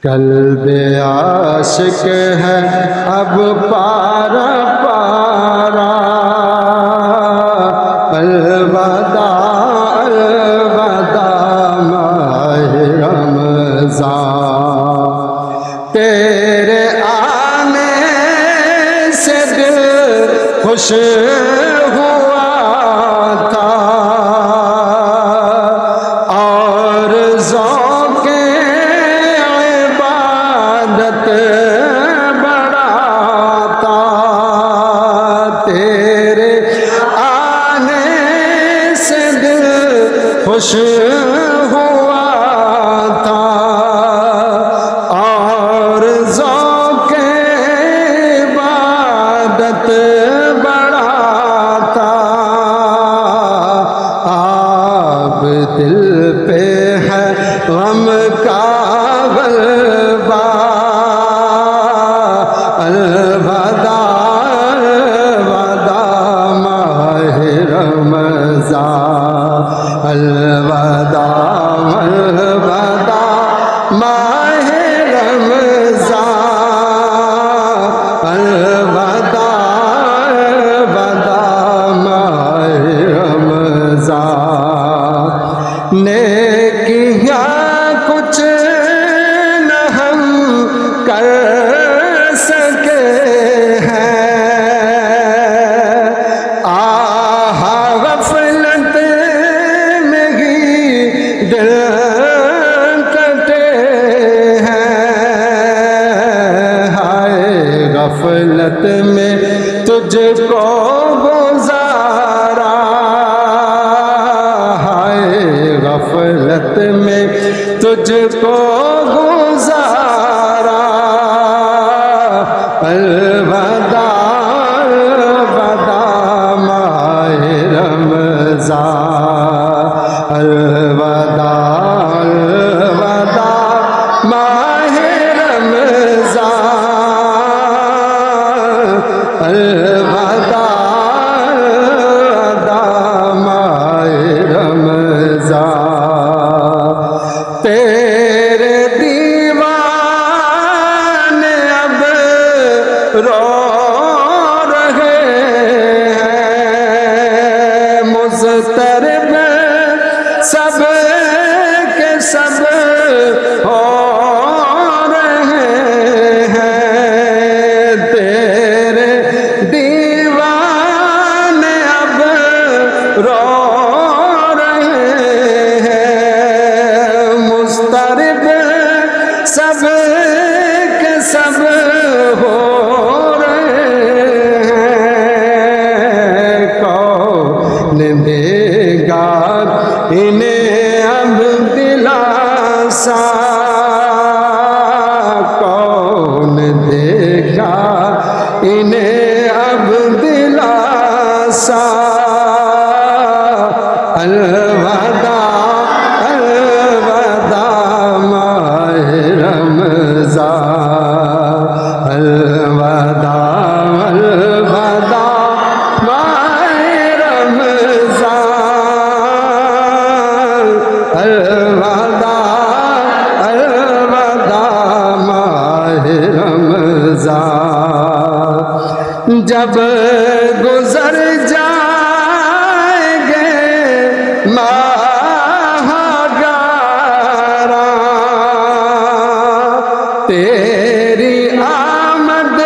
قلب عاشق ہے اب پارا پارا، الوداع الوداع ماہ رمضان، تیرے آنے سے دل خوش ہوا تھا اور ذوق عبادت بڑا تھا، تیرے آنے سے دل خوش ہوا تھا اور ذوق عبادت بڑا تھا، آپ دل پہ ہے غم کا غلبہ، الوداع الوداع ماہ رمضان، الوداع الوداع ماہ رمضان، الوداع الوداع ماہ رمضان، نیکیاں کچھ نہ ہم کر سکے ہیں، آہا غفلت میں ہی دل کٹے ہیں، ہائے غفلت میں تجھ کو گزارا، ہائے غفلت میں تجھ کو گزارا، الوداع الوداع ماہ رمضان، الوداع الوداع ماہ رمضان، الوداع الوداع ماہ رمضان، تیرے دیوانے اب رو رہے ہیں، مضطرب سب کے سب ہو رہے ہیں، تیرے دیوانے اب رو رہے ہیں، مضطرب سب کے سب ہو رہے ہیں، کون دے گا انہیں اب دلاسا، کون دے گا انہیں اب دلاسا، الوداع الوداع ماہ رمضان، الوداع الوداع ماہ رمضان، الوداع الوداع ماہ رمضان، جب گزر جائیں گے ماہ گیارہ، تیری آمد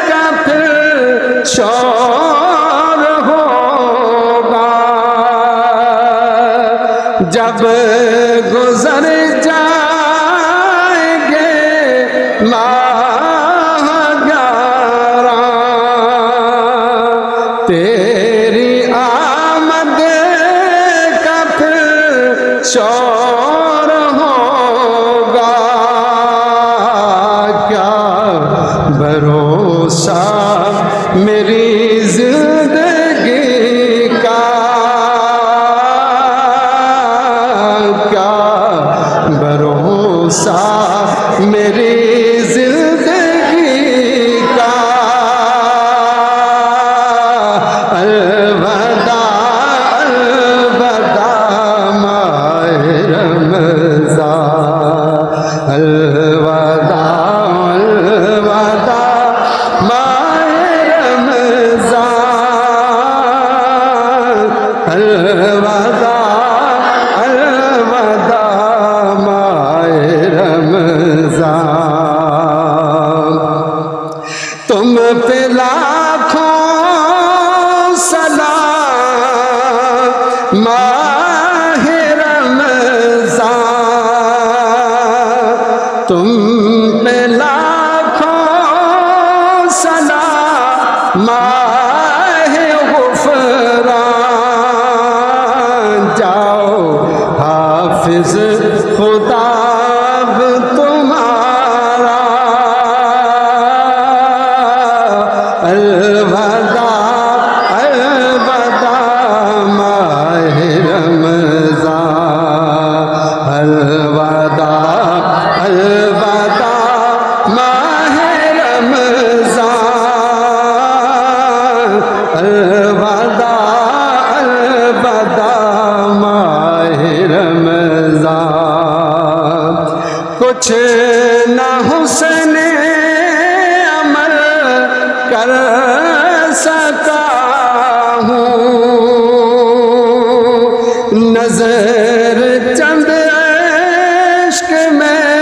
کا پھر شور ہوگا، جب گزر جائیں گے ماہ گیارہ، تیری آمد کا پھر شور ہوگا، کیا بھروسہ میری زندگی کا، الوداع الوداع ماہ رمضان الوداع الوداع ماہ رمضان تم پہ لاکھوں سلام ماہ رمضان تم پہ لاکھوں سلام ماہ غفران جاؤ حافظ خدا اب تمہارا الوداع الوداع ماہ رمضان الوداع الوداع ماہ رمضان الوداع الوداع ماہ رمضان کچھ نہ حسن عمل کر سکا ہوں نظر چند عشق میں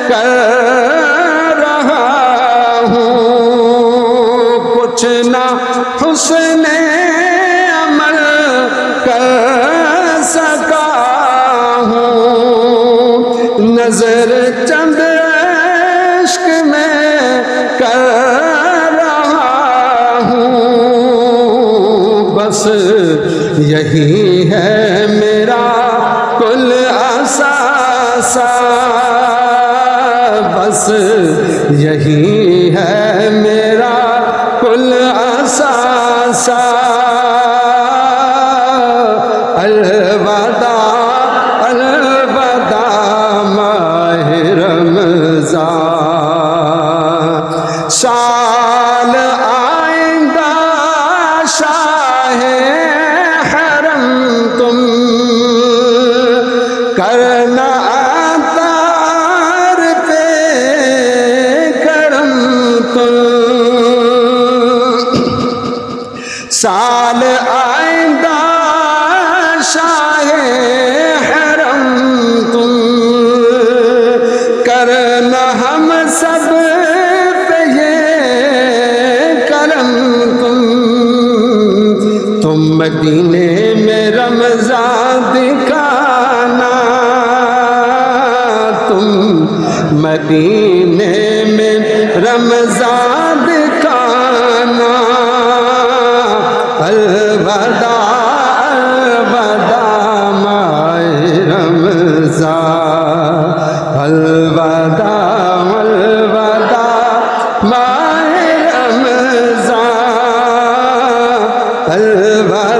کر رہا ہوں کچھ نہ حسن عمل کر سکا ہوں نظر چند عشق میں کر رہا ہوں بس یہی ہے میرا کل اثاثہ بس یہی ہے میرا کل اثاثہ الوداع الوداع ماہ رمضان سال آئندہ شاہ حرم تم کرنا عطار پہ کرم تم سال آئندہ شاہ حرم تم کرنا ہم سب پہ یہ کرم تم مدینے میں رمضان دکھانا تم مدینے میں رمضان دکھانا الوداع الوداع ماہ رمضان الوداع الوداع ماہ رمضان الوداع